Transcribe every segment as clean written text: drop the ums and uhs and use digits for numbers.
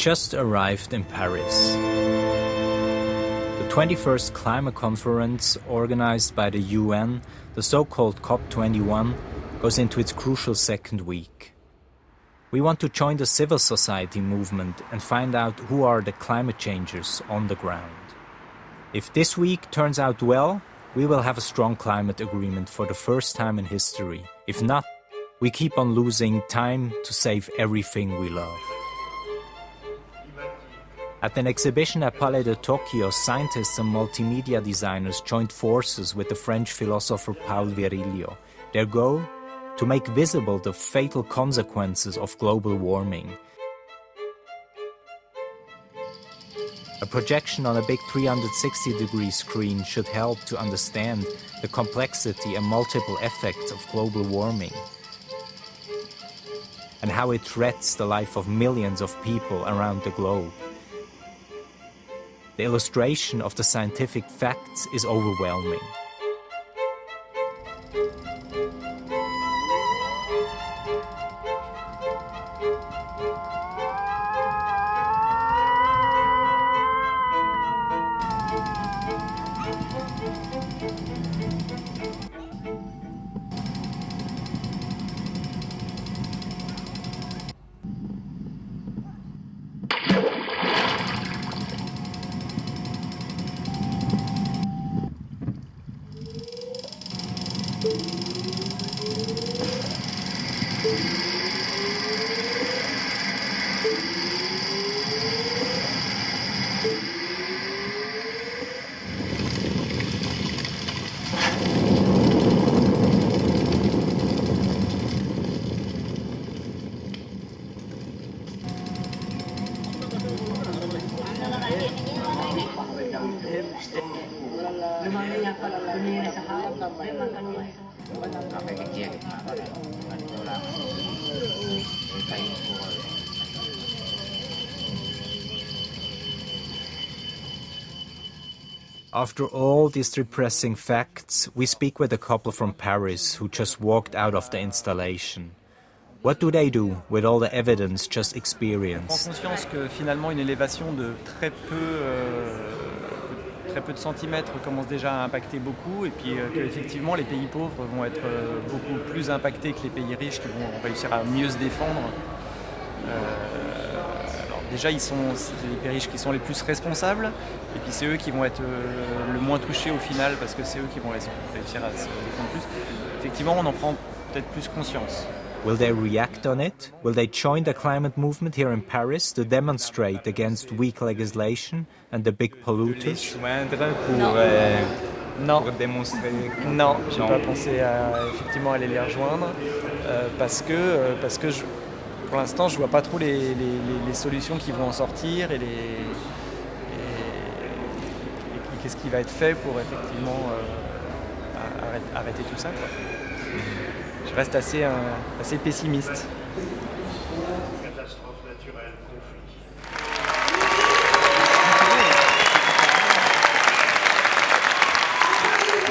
just arrived in Paris. The 21st Climate Conference, organized by the UN, the so-called COP21, goes into its crucial second week. We want to join the civil society movement and find out who are the climate changers on the ground. If this week turns out well, we will have a strong climate agreement for the first time in history. If not, we keep on losing time to save everything we love. At an exhibition at Palais de Tokyo, scientists and multimedia designers joined forces with the French philosopher Paul Virilio. Their goal? To make visible the fatal consequences of global warming. A projection on a big 360-degree screen should help to understand the complexity and multiple effects of global warming and how it threatens the life of millions of people around the globe. The illustration of the scientific facts is overwhelming. After all these depressing facts, we speak with a couple from Paris who just walked out of the installation. What do they do with all the evidence just experienced? On prend conscience que finalement une élévation de très peu de centimètres commence déjà à impacter beaucoup et puis qu'effectivement les pays pauvres vont être beaucoup plus impactés que les pays riches qui vont réussir à mieux se défendre. Alors déjà c'est les pays riches qui sont les plus responsables et puis c'est eux qui vont être le moins touchés au final parce que c'est eux qui vont réussir à se défendre plus. Effectivement on en prend peut-être plus conscience. Will they react on it? Will they join the climate movement here in Paris to demonstrate against weak legislation and the big polluters? Pour démontrer. Non, j'ai pas pensé effectivement aller les rejoindre parce que pour l'instant je vois pas trop les solutions qui vont en sortir et qu'est-ce qui va être fait pour effectivement arrêter tout ça, quoi. Je reste assez pessimiste. Catastrophe naturelle, conflit.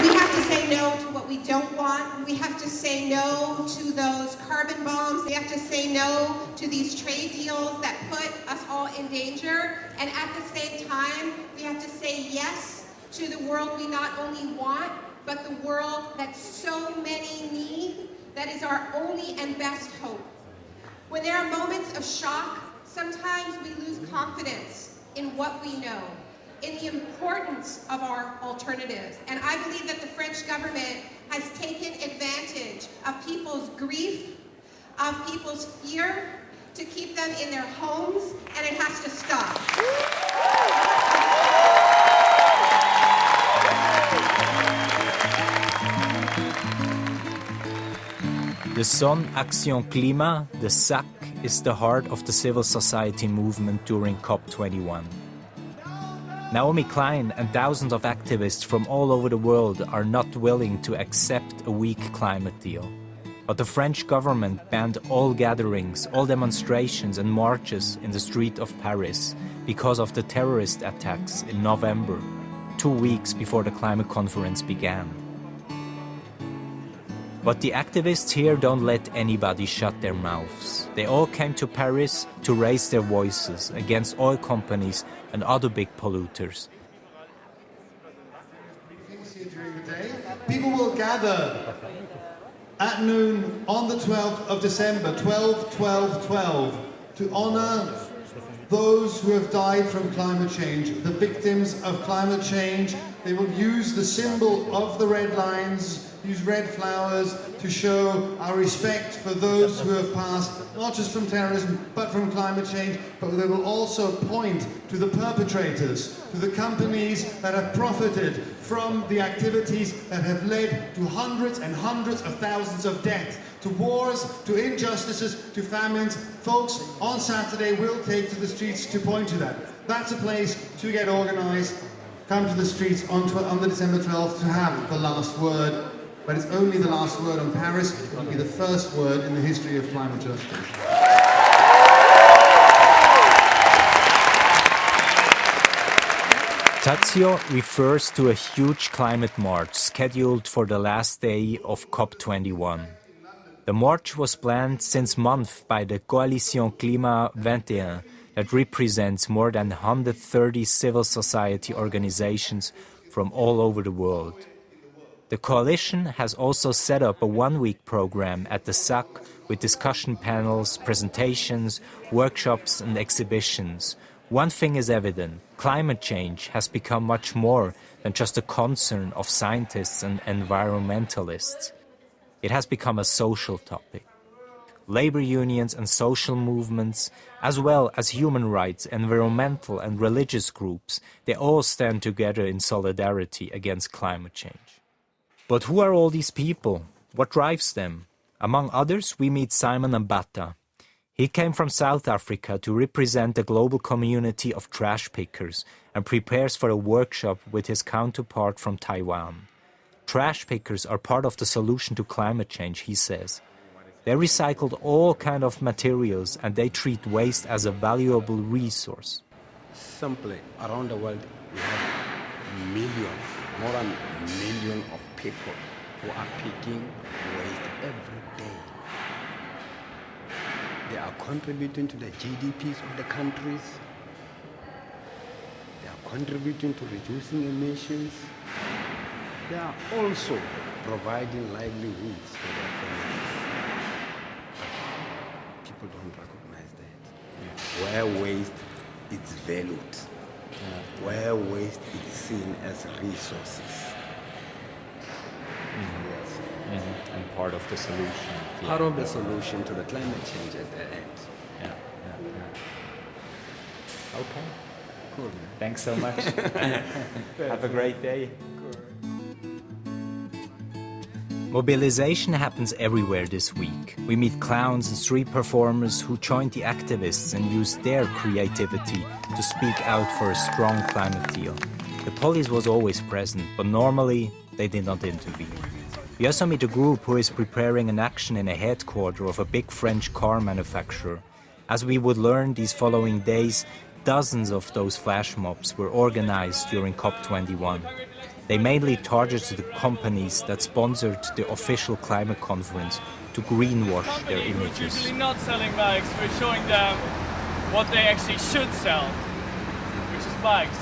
We have to say no to what we don't want. We have to say no to those carbon bombs. We have to say no to these trade deals that put us all in danger. And at the same time, we have to say yes to the world we not only want, but the world that so many need, that is our only and best hope. When there are moments of shock, sometimes we lose confidence in what we know, in the importance of our alternatives. And I believe that the French government has taken advantage of people's grief, of people's fear, to keep them in their homes, and it has to stop. The Son Action Climat, the SAC, is the heart of the civil society movement during COP21. Naomi Klein and thousands of activists from all over the world are not willing to accept a weak climate deal. But the French government banned all gatherings, all demonstrations and marches in the street of Paris because of the terrorist attacks in November, 2 weeks before the climate conference began. But the activists here don't let anybody shut their mouths. They all came to Paris to raise their voices against oil companies and other big polluters. People will gather at noon on the 12th of December, 12/12/12, to honor those who have died from climate change, the victims of climate change. They will use the symbol of the red lines, use red flowers to show our respect for those who have passed, not just from terrorism, but from climate change, but they will also point to the perpetrators, to the companies that have profited from the activities that have led to hundreds and hundreds of thousands of deaths, to wars, to injustices, to famines. Folks, on Saturday we'll take to the streets to point to that. That's a place to get organized. Come to the streets on the December 12th to have the last word. But it's only the last word on Paris. It will be the first word in the history of climate justice. Tazio refers to a huge climate march scheduled for the last day of COP21. The march was planned since months by the Coalition Climat 21 that represents more than 130 civil society organizations from all over the world. The coalition has also set up a one-week program at the SAC with discussion panels, presentations, workshops and exhibitions. One thing is evident: climate change has become much more than just a concern of scientists and environmentalists. It has become a social topic. Labor unions and social movements, as well as human rights, environmental and religious groups, they all stand together in solidarity against climate change. But who are all these people? What drives them? Among others, we meet Simon Mbata. He came from South Africa to represent the global community of trash pickers and prepares for a workshop with his counterpart from Taiwan. Trash pickers are part of the solution to climate change, he says. They recycled all kinds of materials and they treat waste as a valuable resource. Simply, around the world, we have millions, more than a million of people who are picking waste every day. They are contributing to the GDPs of the countries. They are contributing to reducing emissions. They are also providing livelihoods for their families. But people don't recognize that. Where waste is valued, where waste is seen as resources. And part of the solution. Part of the solution to the climate change at the end. Okay. Cool, man. Thanks so much. Have a great day. Mobilization happens everywhere this week. We meet clowns and street performers who join the activists and use their creativity to speak out for a strong climate deal. The police was always present, but normally they did not intervene. We also meet a group who is preparing an action in a headquarters of a big French car manufacturer. As we would learn these following days, dozens of those flash mobs were organized during COP21. They mainly targeted the companies that sponsored the official climate conference to greenwash their images. Usually not selling bikes, we're showing them what they actually should sell, which is bikes.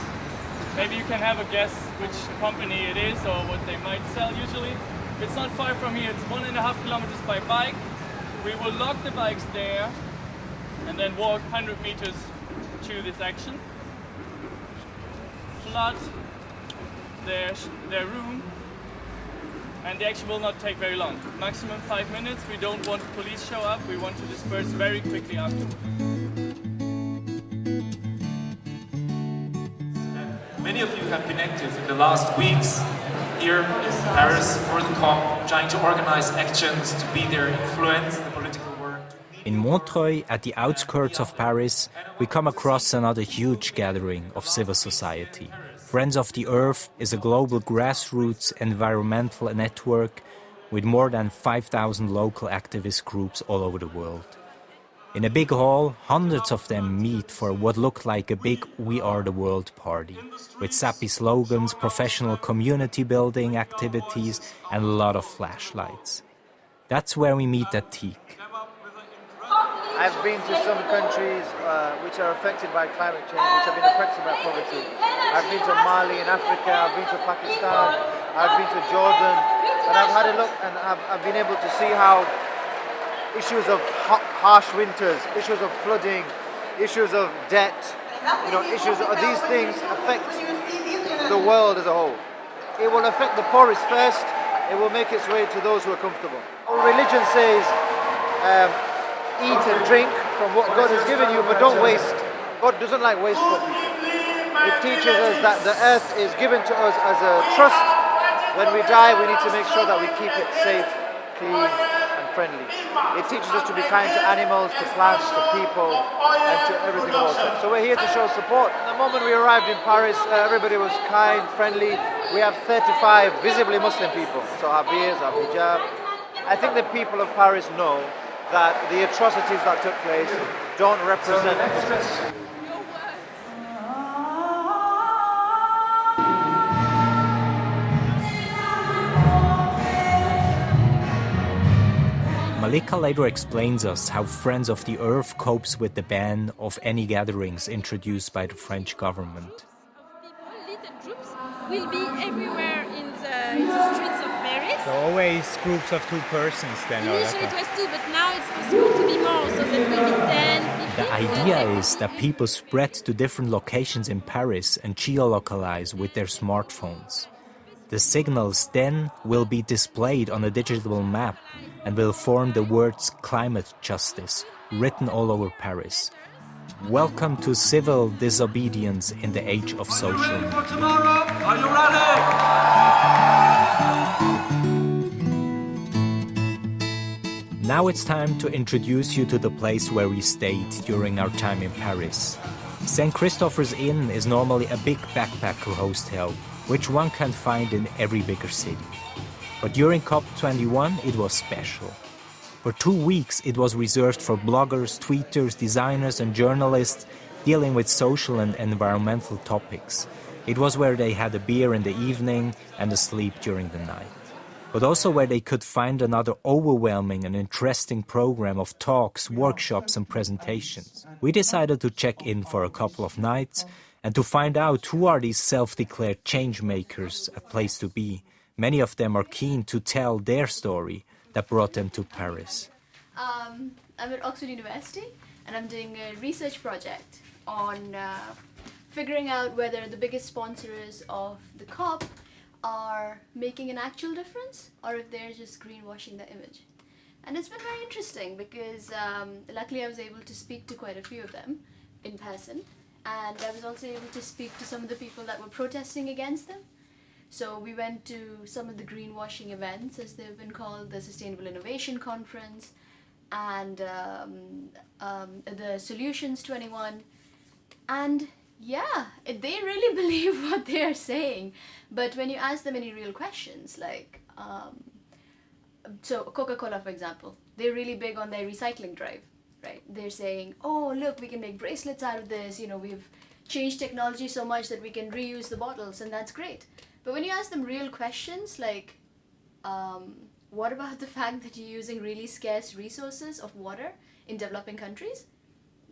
Maybe you can have a guess which company it is or what they might sell usually. It's not far from here, it's 1.5 kilometers by bike. We will lock the bikes there and then walk 100 meters to this action. Flood their room, and the action will not take very long. Maximum 5 minutes. We don't want the police show up, we want to disperse very quickly afterwards. Many of you have been active in the last weeks here in Paris for the COP, trying to organize actions to be there, influence the political world. In Montreuil, at the outskirts of Paris, we come across another huge gathering of civil society. Friends of the Earth is a global grassroots environmental network with more than 5,000 local activist groups all over the world. In a big hall, hundreds of them meet for what looked like a big We Are the World party, with sappy slogans, professional community building activities and a lot of flashlights. That's where we meet Atik. I've been to some countries which are affected by climate change, which have been affected by poverty. I've been to Mali in Africa, I've been to Pakistan, I've been to Jordan, and I've had a look and I've been able to see how issues of harsh winters, issues of flooding, issues of debt, issues of these things affect the world as a whole. It will affect the poorest first, it will make its way to those who are comfortable. Our religion says, eat and drink from what God has given you, but don't waste. God doesn't like wasteful people. It teaches us that the earth is given to us as a trust. When we die, we need to make sure that we keep it safe, clean, and friendly. It teaches us to be kind to animals, to plants, to people, and to everything also. So we're here to show support. The moment we arrived in Paris, everybody was kind, friendly. We have 35 visibly Muslim people, so our beards, our hijab. I think the people of Paris know that the atrocities that took place don't represent Muslims. Malika later explains us how Friends of the Earth copes with the ban of any gatherings introduced by the French government. Little groups will be everywhere in the streets of Paris. So always groups of 2 persons then? Initially it was 2, but now it's possible to be more, so that will be 10, 15. The idea is that people spread to different locations in Paris and geolocalize with their smartphones. The signals then will be displayed on a digital map and will form the words climate justice written all over Paris. Welcome to civil disobedience in the age of social media. For tomorrow, are you ready? Now it's time to introduce you to the place where we stayed during our time in Paris. St. Christopher's Inn is normally a big backpacker hostel, which one can find in every bigger city. But during COP21 it was special. For 2 weeks it was reserved for bloggers, tweeters, designers and journalists dealing with social and environmental topics. It was where they had a beer in the evening and a sleep during the night. But also where they could find another overwhelming and interesting program of talks, workshops and presentations. We decided to check in for a couple of nights and to find out who are these self-declared change makers a place to be. Many of them are keen to tell their story that brought them to Paris. I'm at Oxford University and I'm doing a research project on figuring out whether the biggest sponsors of the COP are making an actual difference or if they're just greenwashing the image. And it's been very interesting because luckily I was able to speak to quite a few of them in person, and I was also able to speak to some of the people that were protesting against them. So we went to some of the greenwashing events, as they've been called, the Sustainable Innovation Conference and the Solutions 21. And yeah, they really believe what they are saying. But when you ask them any real questions, like, so Coca-Cola, for example, they're really big on their recycling drive, right? They're saying, oh, look, we can make bracelets out of this. You know, we've changed technology so much that we can reuse the bottles, and that's great. But when you ask them real questions like, what about the fact that you're using really scarce resources of water in developing countries?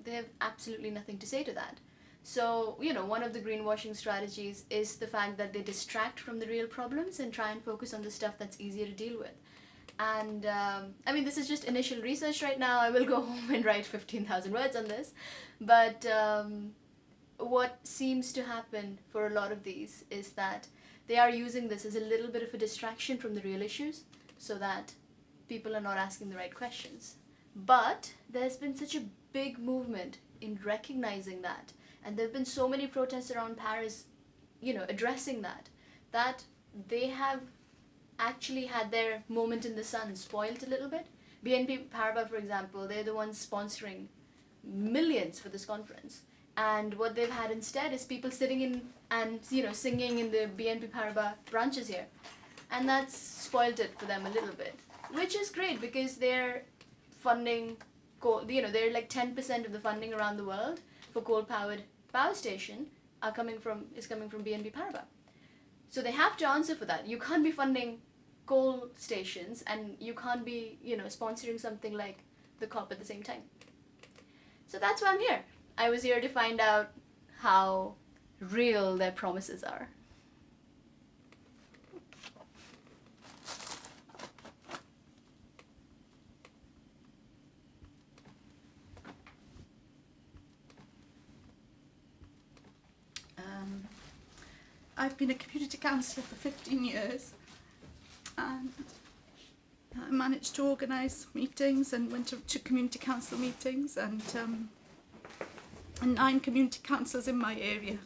They have absolutely nothing to say to that. So, you know, one of the greenwashing strategies is the fact that they distract from the real problems and try and focus on the stuff that's easier to deal with. And, I mean, this is just initial research right now. I will go home and write 15,000 words on this. But what seems to happen for a lot of these is that they are using this as a little bit of a distraction from the real issues so that people are not asking the right questions. But there's been such a big movement in recognizing that, and there have been so many protests around Paris, you know, addressing that, that they have actually had their moment in the sun spoiled a little bit. BNP Paribas, for example, they're the ones sponsoring millions for this conference. And what they've had instead is people sitting in and, you know, singing in the BNP Paribas branches here. And that's spoiled it for them a little bit, which is great because they're funding coal, you know, they're like 10% of the funding around the world for coal-powered power station is coming from BNP Paribas. So they have to answer for that. You can't be funding coal stations, and you can't be, sponsoring something like the COP at the same time. So that's why I'm here. I was here to find out how real their promises are. I've been a community councillor for 15 years, and I managed to organise meetings and went to community council meetings, and 9 community councils in my area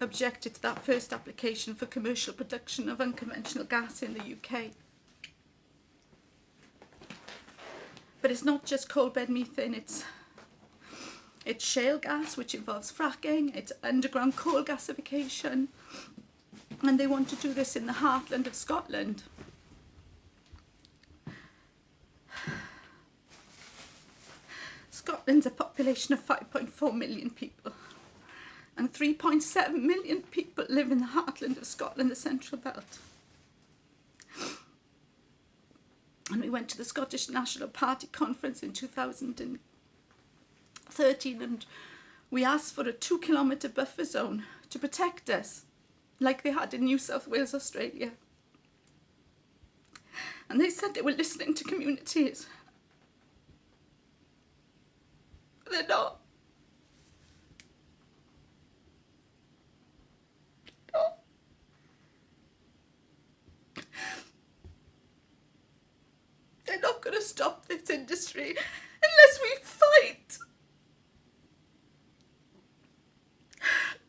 objected to that first application for commercial production of unconventional gas in the UK. But it's not just coal bed methane, it's shale gas, which involves fracking, it's underground coal gasification, and they want to do this in the heartland of Scotland. Scotland's a population of 5.4 million people, and 3.7 million people live in the heartland of Scotland, the Central Belt. And we went to the Scottish National Party conference in 2013, and we asked for a 2-kilometre buffer zone to protect us, like they had in New South Wales, Australia. And they said they were listening to communities. They're not. No. They're not going to stop this industry unless we fight.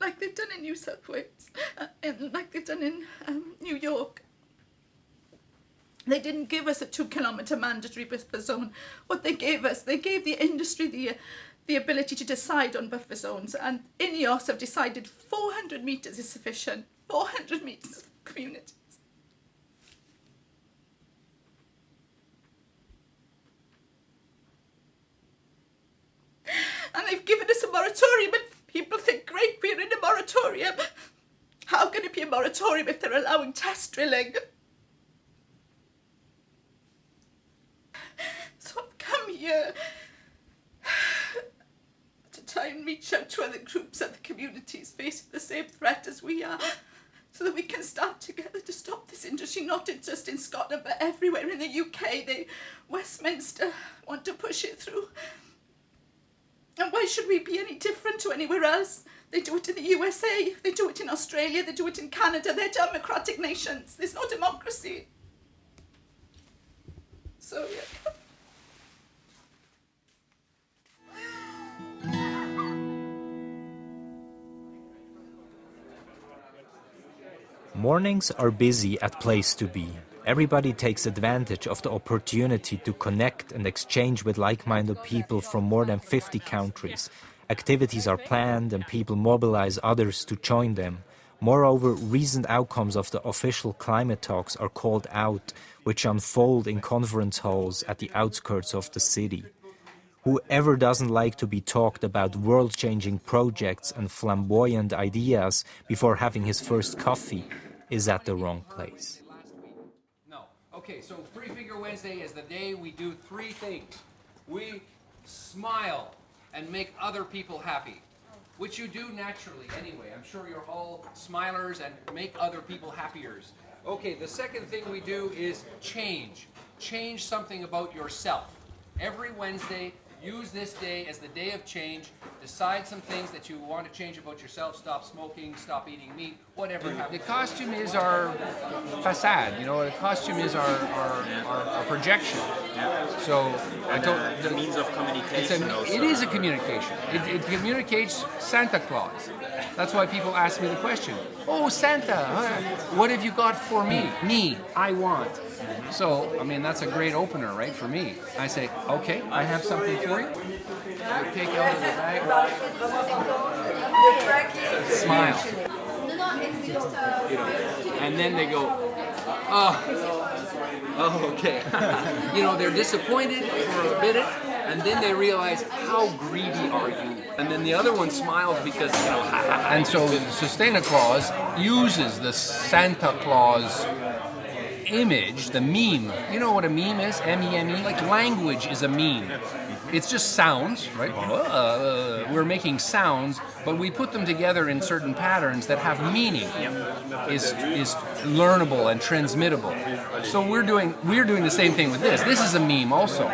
Like they've done in New South Wales, and like they've done in New York. They didn't give us a 2-kilometre mandatory buffer zone. What they gave us, they gave the industry the ability to decide on buffer zones, and INEOS have decided 400 metres is sufficient. 400 metres of communities. And they've given us a moratorium, and people think, great, we're in a moratorium. How can it be a moratorium if they're allowing test drilling? So I've come here to try and reach out to other groups, other communities facing the same threat as we are, so that we can stand together to stop this industry, not just in Scotland, but everywhere in the UK. Westminster want to push it through. And why should we be any different to anywhere else? They do it in the USA, they do it in Australia, they do it in Canada. They're democratic nations. There's no democracy. So, yeah. Mornings are busy at Place to Be. Everybody takes advantage of the opportunity to connect and exchange with like-minded people from more than 50 countries. Activities are planned and people mobilize others to join them. Moreover, recent outcomes of the official climate talks are called out, which unfold in conference halls at the outskirts of the city. Whoever doesn't like to be talked about world-changing projects and flamboyant ideas before having his first coffee is at the wrong place. Okay, so Three Finger Wednesday is the day we do 3 things. We smile and make other people happy, which you do naturally anyway. I'm sure you're all smilers and make other people happiers. Okay, the second thing we do is change. Change something about yourself. Every Wednesday, use this day as the day of change. Decide some things that you want to change about yourself. Stop smoking, stop eating meat, whatever. The costume is our facade, the costume is our projection. So the means of communication it is a communication. It communicates Santa Claus. That's why people ask me the question, oh, Santa, what have you got for me? Me, I want. So, that's a great opener, right, for me. I say, okay, I have something for you. I take out of the bag. Smile. And then they go, oh, okay. They're disappointed for a bit, and then they realize, how greedy are you? And then the other one smiles because, And so Santa Claus uses the Santa Claus image, the meme, you know what a meme is? M-E-M-E? Like language is a meme. It's just sounds, right? We're making sounds, but we put them together in certain patterns that have meaning, is learnable and transmittable. So we're doing the same thing with this. This is a meme also.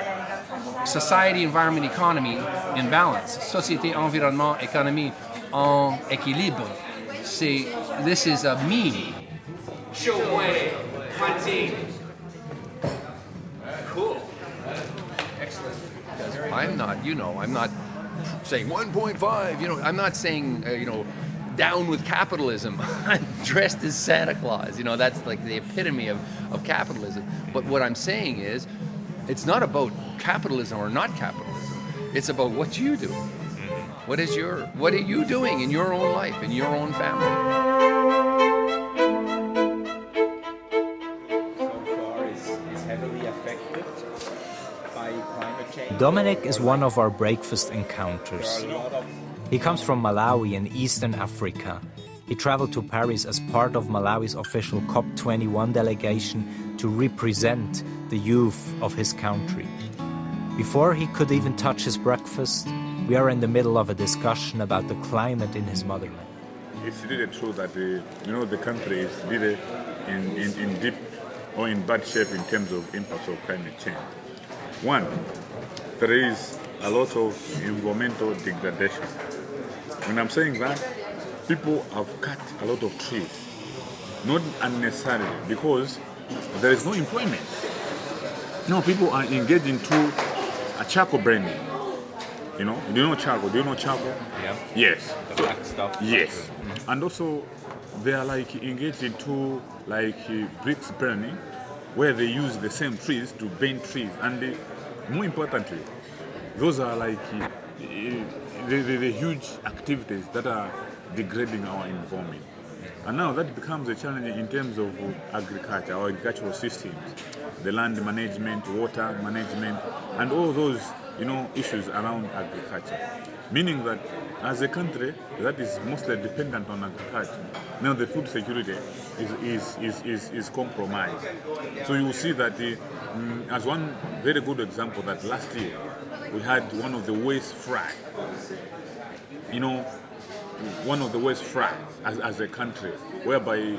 Society, environment, economy in balance. Société, environnement, économie en équilibre. This is a meme. Cool. Excellent. I'm not saying 1.5, I'm not saying, down with capitalism. I'm dressed as Santa Claus. That's like the epitome of capitalism. But what I'm saying is, it's not about capitalism or not capitalism. It's about what you do. What are you doing in your own life, in your own family? Dominic is one of our breakfast encounters. He comes from Malawi in Eastern Africa. He traveled to Paris as part of Malawi's official COP21 delegation to represent the youth of his country. Before he could even touch his breakfast, we are in the middle of a discussion about the climate in his motherland. It's really true that the country is really in deep or in bad shape in terms of impacts of climate change. One, there is a lot of environmental degradation. When I'm saying that, people have cut a lot of trees, not unnecessarily, because there is no employment. People are engaged into a charcoal burning. Do you know charcoal? Yeah. Yes. The black stuff. Yes. And also, they are engaged into bricks burning, where they use the same trees to burn trees, and more importantly, those are the huge activities that are degrading our environment. And now that becomes a challenge in terms of agriculture, our agricultural systems, the land management, water management, and all those issues around agriculture. Meaning that as a country that is mostly dependent on agriculture, now the food security is compromised. So you will see that as one very good example, that last year we had one of the worst frack. One of the worst frack as a country, whereby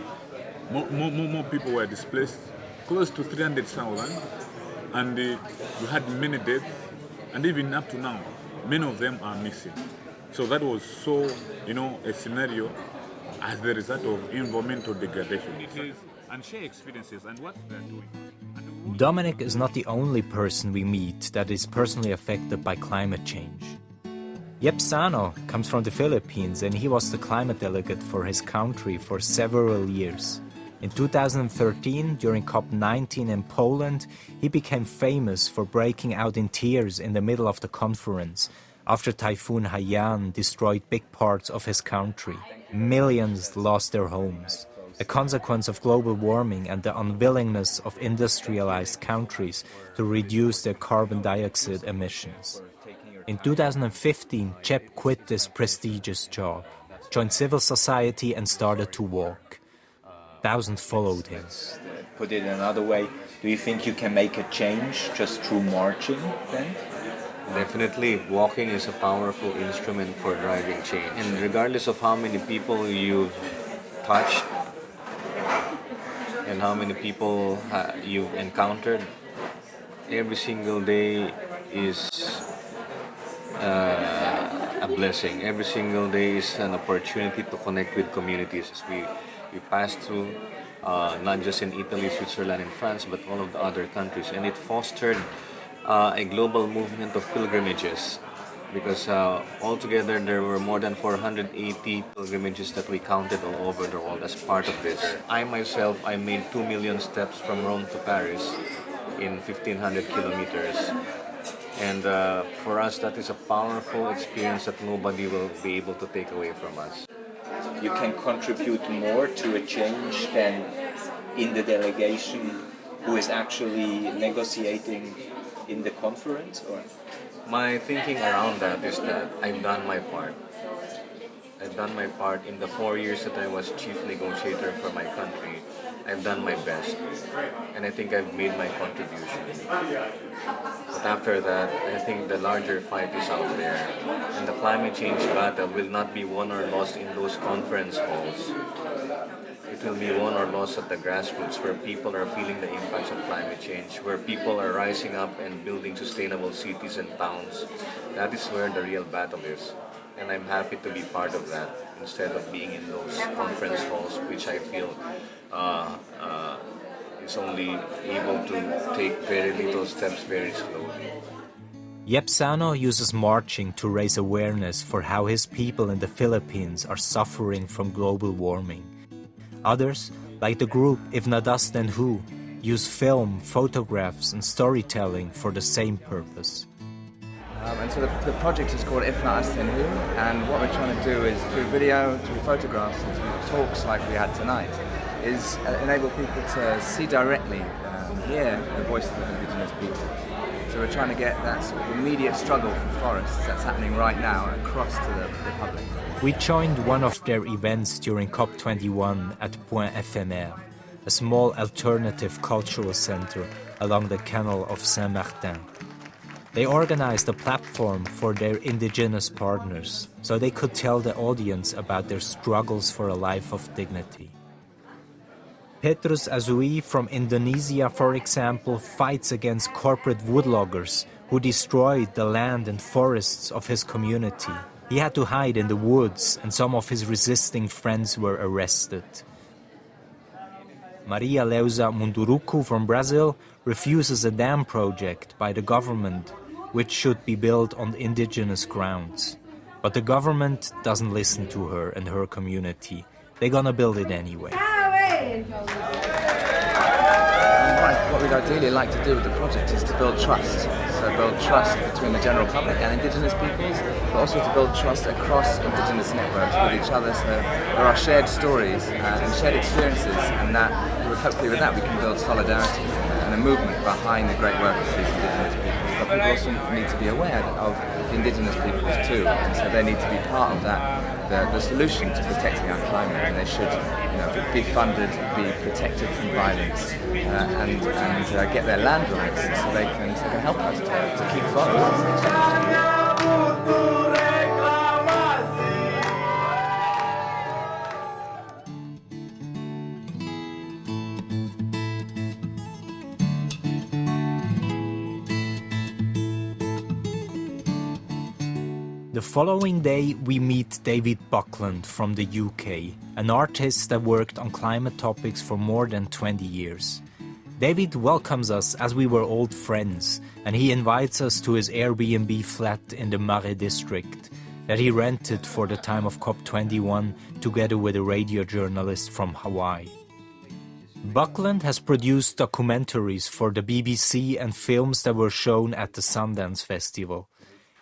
more people were displaced, close to 300,000, and you had many deaths, and even up to now, many of them are missing. So that was a scenario as the result of environmental degradation. And share experiences and what they're doing. Dominic is not the only person we meet that is personally affected by climate change. Jeb Sano comes from the Philippines, and he was the climate delegate for his country for several years. In 2013, during COP19 in Poland, he became famous for breaking out in tears in the middle of the conference after Typhoon Haiyan destroyed big parts of his country. Millions lost their homes, a consequence of global warming and the unwillingness of industrialized countries to reduce their carbon dioxide emissions. In 2015, Jeb quit this prestigious job, joined civil society and started to walk. Thousands followed him. Put it another way, do you think you can make a change just through marching then? Definitely, walking is a powerful instrument for driving change. And regardless of how many people you've touched and how many people you've encountered, every single day is a blessing. Every single day is an opportunity to connect with communities. We pass through not just in Italy, Switzerland, and France, but all of the other countries, and it fostered a global movement of pilgrimages, because altogether there were more than 480 pilgrimages that we counted all over the world as part of this. I myself, I made 2 million steps from Rome to Paris in 1,500 kilometers. And for us, that is a powerful experience that nobody will be able to take away from us. You can contribute more to a change than in the delegation who is actually negotiating in the conference? Or my thinking around that is that I've done my part. I've done my part in the 4 years that I was chief negotiator for my country. I've done my best, and I think I've made my contribution. But after that, I think the larger fight is out there, and the climate change battle will not be won or lost in those conference halls. It will be won or lost at the grassroots, where people are feeling the impacts of climate change, where people are rising up and building sustainable cities and towns. That is where the real battle is. And I'm happy to be part of that, instead of being in those conference halls, which I feel is only able to take very little steps very slowly. Jeb Sano uses marching to raise awareness for how his people in the Philippines are suffering from global warming. Others, like the group If Na Das Then Who, use film, photographs and storytelling for the same purpose. And so the project is called If Na Das Then Who, and what we're trying to do is, through video, through photographs and through talks like we had tonight, is enable people to see directly and hear the voices of indigenous people. So we're trying to get that sort of immediate struggle for forests that's happening right now across to the public. We joined one of their events during COP21 at Point Éphémère, a small alternative cultural center along the canal of Saint-Martin. They organized a platform for their indigenous partners, so they could tell the audience about their struggles for a life of dignity. Petrus Azui from Indonesia, for example, fights against corporate woodloggers who destroyed the land and forests of his community. He had to hide in the woods, and some of his resisting friends were arrested. Maria Leusa Munduruku from Brazil refuses a dam project by the government, which should be built on indigenous grounds. But the government doesn't listen to her and her community. They're gonna build it anyway. What we'd ideally like to do with the project is to build trust. So build trust between the general public and indigenous peoples, but also to build trust across indigenous networks with each other, so there are shared stories and shared experiences, and that hopefully with that we can build solidarity and a movement behind the great work of these indigenous peoples. But people also need to be aware of the indigenous peoples too, and so they need to be part of that, the solution to protecting our climate, and they should be funded, be protected from violence, and get their land rights so they can help us to keep forests. The following day, we meet David Buckland from the UK, an artist that worked on climate topics for more than 20 years. David welcomes us as we were old friends, and he invites us to his Airbnb flat in the Marais district that he rented for the time of COP21 together with a radio journalist from Hawaii. Buckland has produced documentaries for the BBC and films that were shown at the Sundance Festival.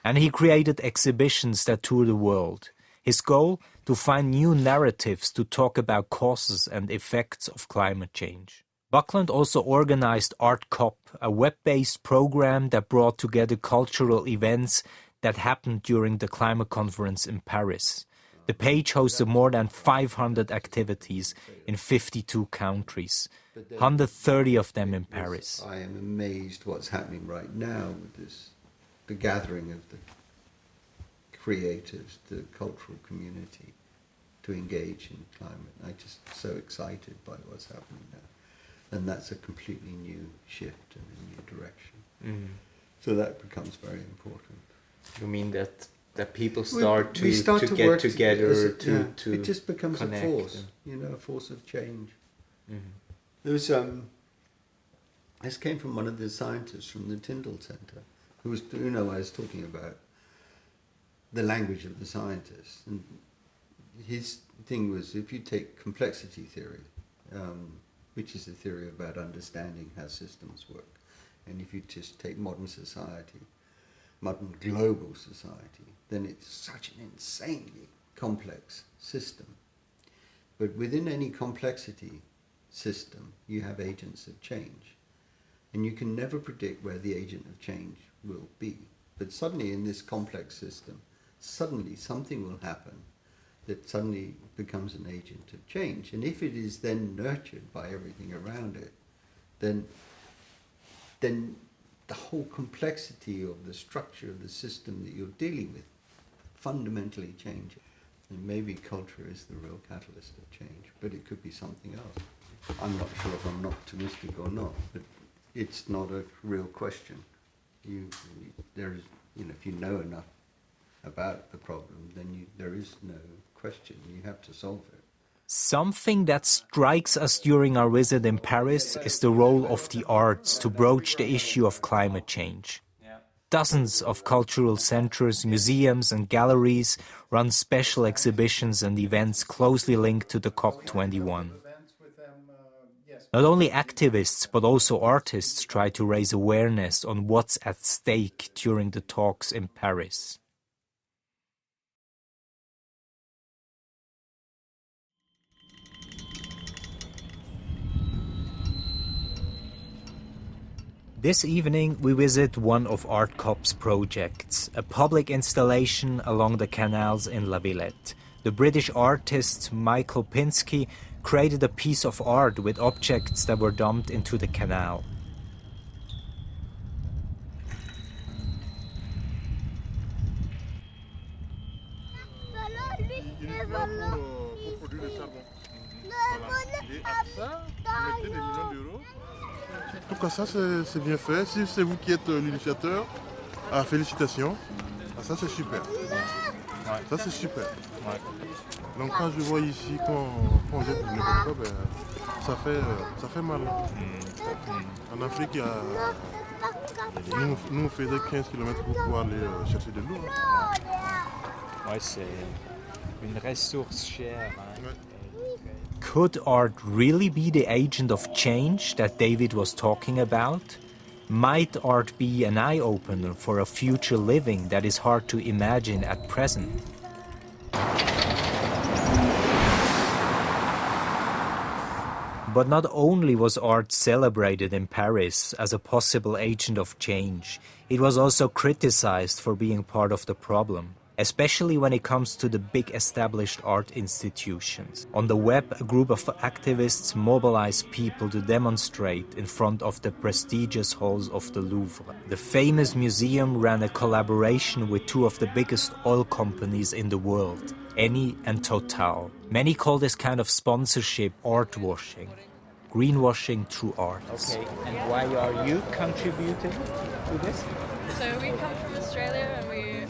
And he created exhibitions that tour the world. His goal? To find new narratives to talk about causes and effects of climate change. Buckland also organized ArtCOP, a web-based program that brought together cultural events that happened during the climate conference in Paris. The page hosted more than 500 activities in 52 countries, 130 of them in Paris. I am amazed what's happening right now with this. The gathering of the creatives, the cultural community to engage in climate. I'm just so excited by what's happening now. And that's a completely new shift and a new direction. Mm. So that becomes very important. You mean that people start we start to get work together to it just becomes connect. A force, a force of change. Mm-hmm. There was this came from one of the scientists from the Tyndall Centre, who was, I was talking about the language of the scientists. And his thing was, if you take complexity theory, which is the theory about understanding how systems work, and if you just take modern society, modern global society, then it's such an insanely complex system. But within any complexity system, you have agents of change. And you can never predict where the agent of change will be. But suddenly in this complex system, suddenly something will happen that suddenly becomes an agent of change. And if it is then nurtured by everything around it, then the whole complexity of the structure of the system that you're dealing with fundamentally changes. And maybe culture is the real catalyst of change, but it could be something else. I'm not sure if I'm optimistic or not, but it's not a real question. If you know enough about the problem, then there is no question. You have to solve it. Something that strikes us during our visit in Paris is the role of the arts to broach the issue of climate change. Dozens of cultural centres, museums and galleries run special exhibitions and events closely linked to the COP21. Not only activists but also artists try to raise awareness on what's at stake during the talks in Paris. This evening we visit one of ArtCOP's projects, a public installation along the canals in La Villette. The British artist Michael Pinsky created a piece of art with objects that were dumped into the canal. En tout cas, ça c'est bien fait. Si c'est vous qui êtes l'initiateur, félicitations. Ça c'est super. Ça c'est super. Donc quand je vois ici qu'on jette du n'importe quoi, ça fait mal. En Afrique, nous on faisait 15 km pour pouvoir aller chercher de l'eau. Ouais, c'est une ressource chère. Could art really be the agent of change that David was talking about? Might art be an eye-opener for a future living that is hard to imagine at present? But not only was art celebrated in Paris as a possible agent of change, it was also criticized for being part of the problem, especially when it comes to the big established art institutions. On the web, a group of activists mobilized people to demonstrate in front of the prestigious halls of the Louvre. The famous museum ran a collaboration with two of the biggest oil companies in the world, Eni and Total. Many call this kind of sponsorship art washing, greenwashing through art. Okay, and why are you contributing to this? So we come from Australia and we...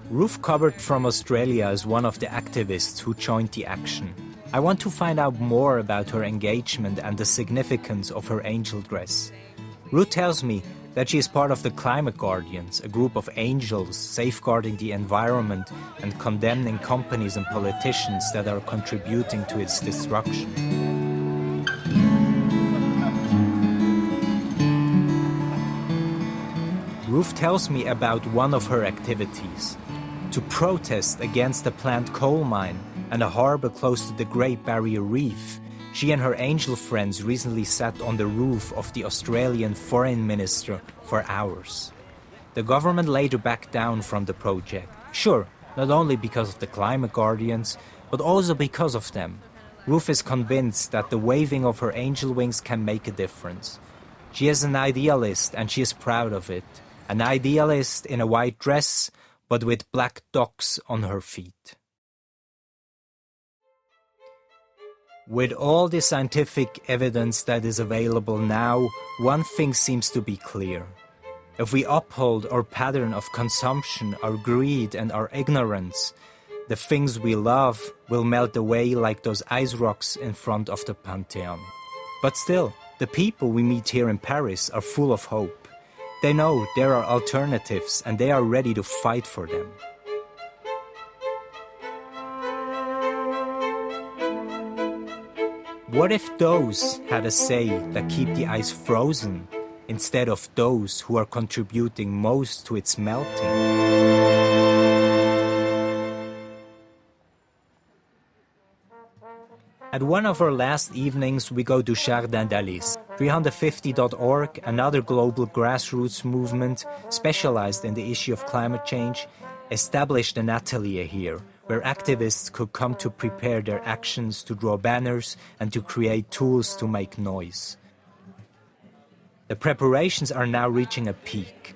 Ruth Cupboard from Australia is one of the activists who joined the action. I want to find out more about her engagement and the significance of her angel dress. Ruth tells me that she is part of the Climate Guardians, a group of angels safeguarding the environment and condemning companies and politicians that are contributing to its destruction. Ruth tells me about one of her activities. To protest against the planned coal mine and a harbor close to the Great Barrier Reef, she and her angel friends recently sat on the roof of the Australian Foreign Minister for hours. The government later backed down from the project. Sure, not only because of the Climate Guardians, but also because of them. Ruth is convinced that the waving of her angel wings can make a difference. She is an idealist and she is proud of it. An idealist in a white dress, but with black dogs on her feet. With all the scientific evidence that is available now, one thing seems to be clear. If we uphold our pattern of consumption, our greed and our ignorance, the things we love will melt away like those ice rocks in front of the Pantheon. But still, the people we meet here in Paris are full of hope. They know there are alternatives and they are ready to fight for them. What if those had a say that keep the ice frozen instead of those who are contributing most to its melting? At one of our last evenings, we go to Jardin d'Alice. 350.org, another global grassroots movement specialized in the issue of climate change, established an atelier here, where activists could come to prepare their actions, to draw banners, and to create tools to make noise. The preparations are now reaching a peak.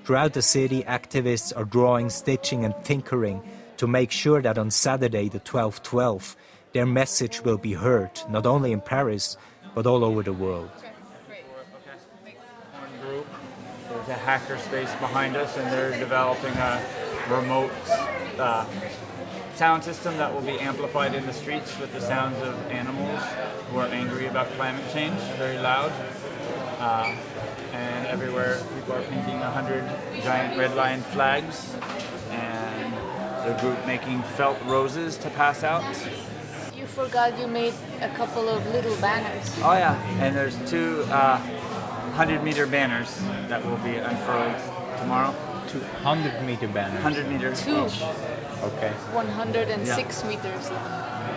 Throughout the city, activists are drawing, stitching, and tinkering to make sure that on Saturday, the 12/12, their message will be heard, not only in Paris, but all over the world. Group. There's a hackerspace behind us, and they're developing a remote sound system that will be amplified in the streets with the sounds of animals who are angry about climate change, very loud. And everywhere people are painting 100 giant red lion flags, and the group making felt roses to pass out. You forgot you made a couple of little banners. Oh yeah, and there's two 100-meter banners that will be unfurled tomorrow. 200-meter banners? 100 meters Two. each. Okay. 106 meters.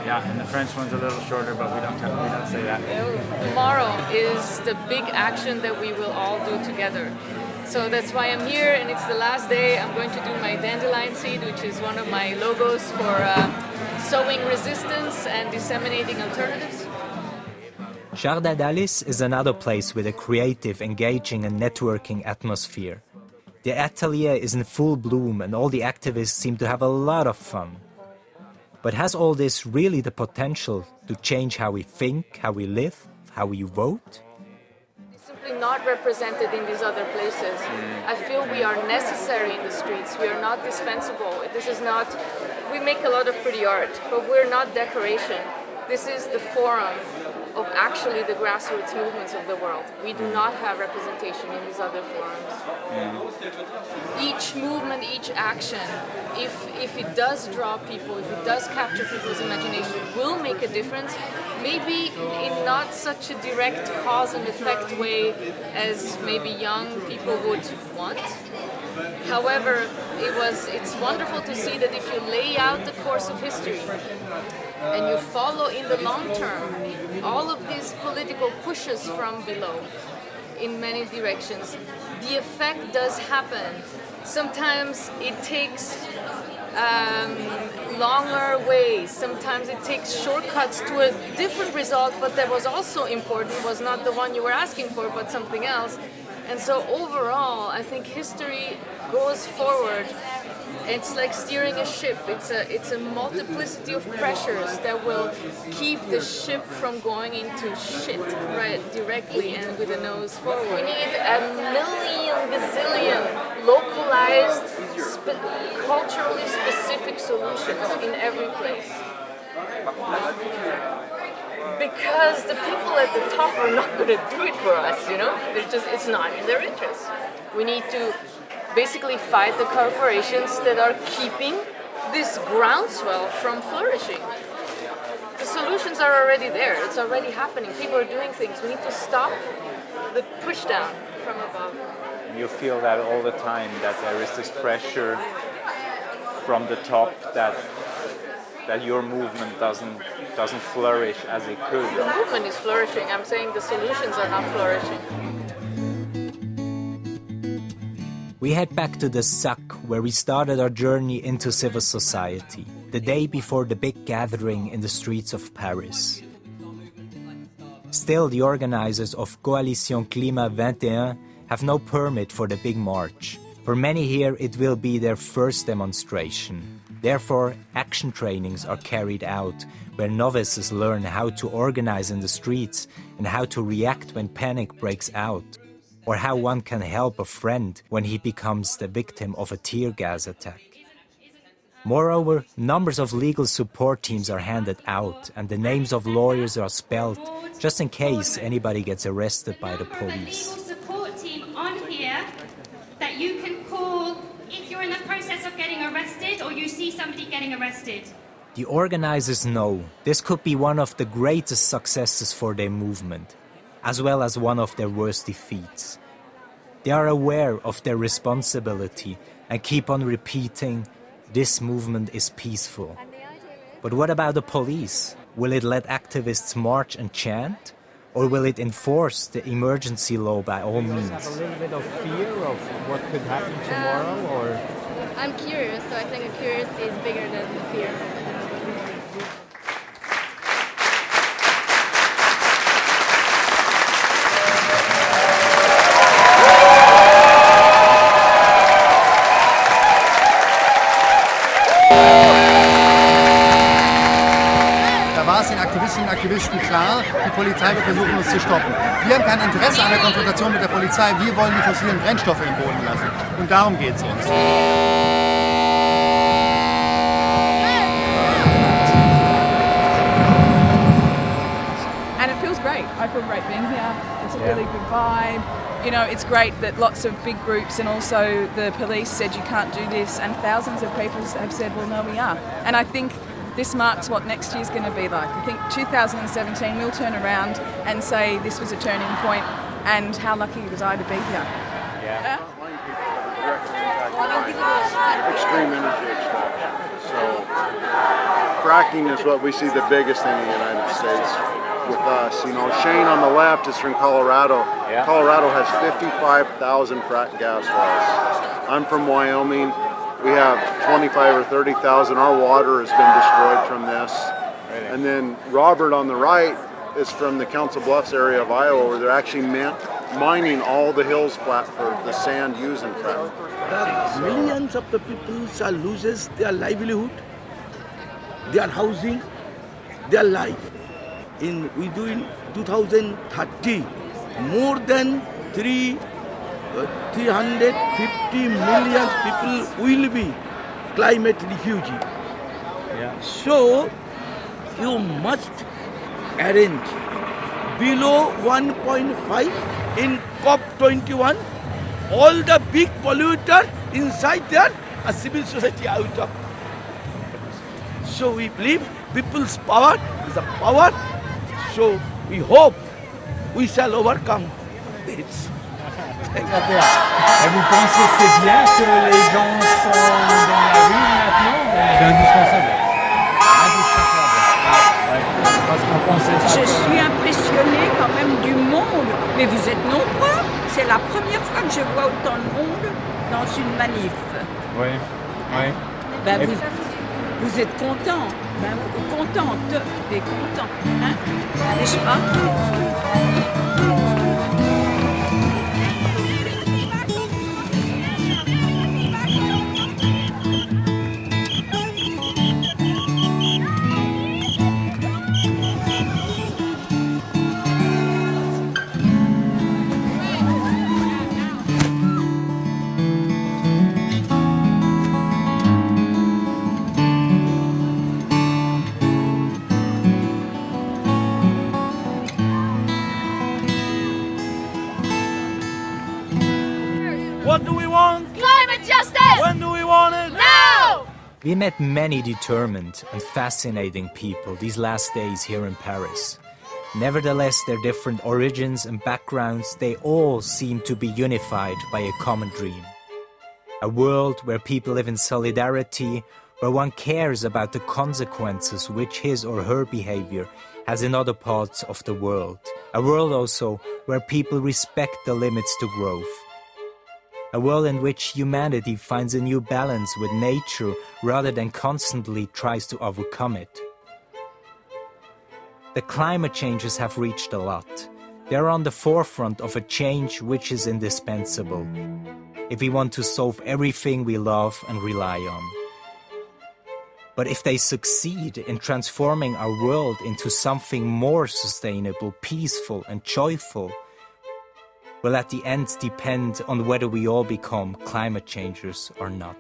Yeah, and the French one's a little shorter, but we don't say that. Tomorrow is the big action that we will all do together. So that's why I'm here, and it's the last day. I'm going to do my dandelion seed, which is one of my logos for sowing resistance and disseminating alternatives. Jardin d'Alice is another place with a creative, engaging and networking atmosphere. The atelier is in full bloom and all the activists seem to have a lot of fun. But has all this really the potential to change how we think, how we live, how we vote? It's simply not represented in these other places. I feel we are necessary in the streets. We are not dispensable. This is not... We make a lot of pretty art, but we're not decoration. This is the forum of actually the grassroots movements of the world. We do not have representation in these other forums. Each movement, each action, if it does draw people, if it does capture people's imagination, will make a difference, maybe in not such a direct cause and effect way as maybe young people would want. However, it's wonderful to see that if you lay out the course of history and you follow in the long term all of these political pushes from below in many directions, the effect does happen. Sometimes it takes longer ways, sometimes it takes shortcuts to a different result, but that was also important, was not the one you were asking for, but something else. And so overall, I think history goes forward. It's like steering a ship. It's a multiplicity of pressures that will keep the ship from going into shit, right, directly and with the nose forward. We need a million gazillion localized, culturally specific solutions in every place. Because the people at the top are not going to do it for us, you know? It's not in their interest. We need to basically fight the corporations that are keeping this groundswell from flourishing. The solutions are already there. It's already happening. People are doing things. We need to stop the push down from above. You feel that all the time, that there is this pressure from the top that your movement doesn't flourish as it could. The movement is flourishing. I'm saying the solutions are not flourishing. We head back to the SAC, where we started our journey into civil society, the day before the big gathering in the streets of Paris. Still, the organizers of Coalition Climat 21 have no permit for the big march. For many here, it will be their first demonstration. Therefore, action trainings are carried out, where novices learn how to organize in the streets and how to react when panic breaks out, or how one can help a friend when he becomes the victim of a tear gas attack. Moreover, numbers of legal support teams are handed out, and the names of lawyers are spelled, just in case anybody gets arrested by the police. Legal support team on here that you can call if you're in the process of getting arrested or you see somebody getting arrested. The organizers know this could be one of the greatest successes for their movement, as well as one of their worst defeats. They are aware of their responsibility and keep on repeating, this movement is peaceful. But what about the police? Will it let activists march and chant? Or will it enforce the emergency law by all means? Have a little bit of fear of what could happen tomorrow, or I'm curious, so I think curiosity is bigger than the fear. Da war es den Aktivistinnen und Aktivisten klar, die Polizei wird versuchen, uns zu stoppen. Wir haben kein Interesse an der Konfrontation mit der Polizei, wir wollen die fossilen Brennstoffe im Boden lassen. Und darum geht es uns. And it feels great. I feel great being here. It's a really good vibe. You know, it's great that lots of big groups and also the police said you can't do this, and thousands of people have said, well, no, we are. And I think this marks what next year's going to be like. I think 2017 we'll turn around and say this was a turning point, and how lucky was I to be here. Yeah. Extreme energy extraction. So fracking is what we see the biggest thing in the United States with us. You know, Shane on the left is from Colorado. Yeah. Colorado has 55,000 frack gas wells. I'm from Wyoming. We have 25 or 30,000. Our water has been destroyed from this. Really? And then Robert on the right is from the Council Bluffs area of Iowa, where they're actually mining all the hills flat for the sand used in fracking. Millions of the people shall loses their livelihood, their housing, their life. In 2030, more than 350 million people will be climate refugee. Yeah. So you must arrange below 1.5 in COP21. All the big polluter inside there, a civil society out of. So we believe people's power is a power. So we hope we shall overcome this. Et vous pensez que c'est bien que les gens sont dans la rue maintenant? C'est indispensable. Je suis impressionnée quand même du monde, mais vous êtes nombreux. C'est la première fois que je vois autant de monde dans une manif. Oui, oui. Ben, vous êtes contents, ben, contente et contents, hein? N'est-ce pas? What do we want? Climate justice! When do we want it? Now! We met many determined and fascinating people these last days here in Paris. Nevertheless, their different origins and backgrounds, they all seem to be unified by a common dream. A world where people live in solidarity, where one cares about the consequences which his or her behavior has in other parts of the world. A world also where people respect the limits to growth. A world in which humanity finds a new balance with nature rather than constantly tries to overcome it. The climate changes have reached a lot. They are on the forefront of a change which is indispensable if we want to solve everything we love and rely on. But if they succeed in transforming our world into something more sustainable, peaceful and joyful, will at the end depend on whether we all become climate changers or not.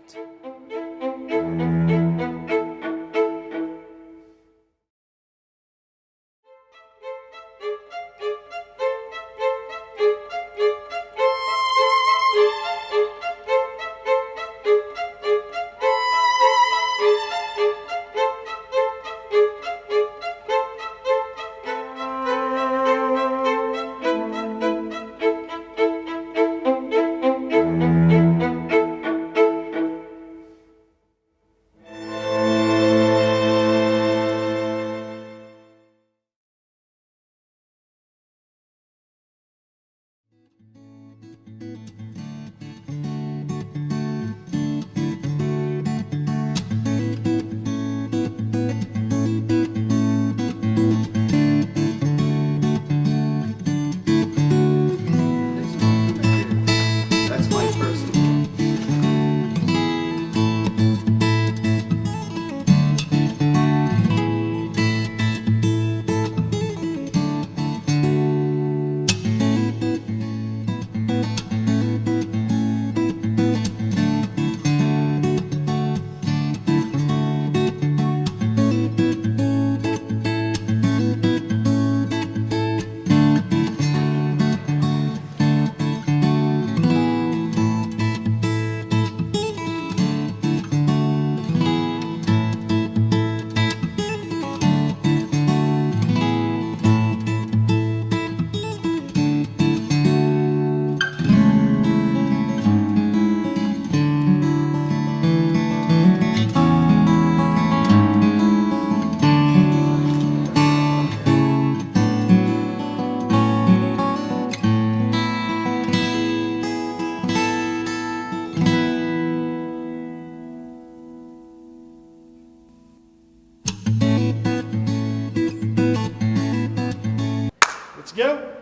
Let's go.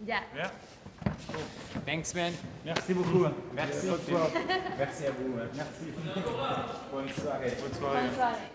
Yeah. Yeah. Thanks, man. Merci beaucoup. Merci. Merci à vous. Merci. Bonne soirée. Bonne soirée. Bonne soirée.